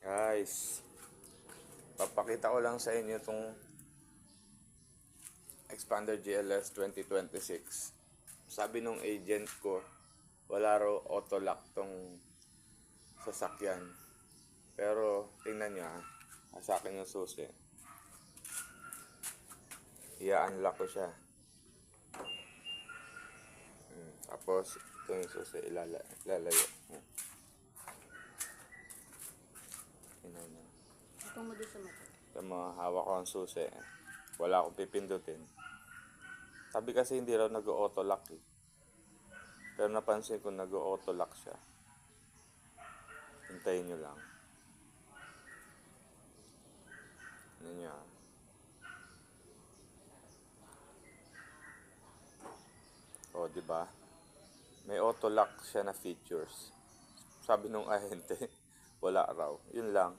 Guys, papakita ko lang sa inyo itong Xpander GLS 2026. Sabi nung agent ko, wala raw auto lock tong sasakyan. Pero tingnan nyo sa akin yung susi. I-unlock ko siya. Tapos ito yung susi, ilalayo. Tingnan nyo. Ito mo doon sa mata. Ito mga hawak ko ang susi. Wala akong pipindutin. Sabi kasi hindi raw nag-auto lock eh. Pero napansin ko nag-auto lock siya. Hintayin nyo lang. Ano nyo O, diba? May auto lock siya na features. Sabi nung ahente, wala raw. Yun lang.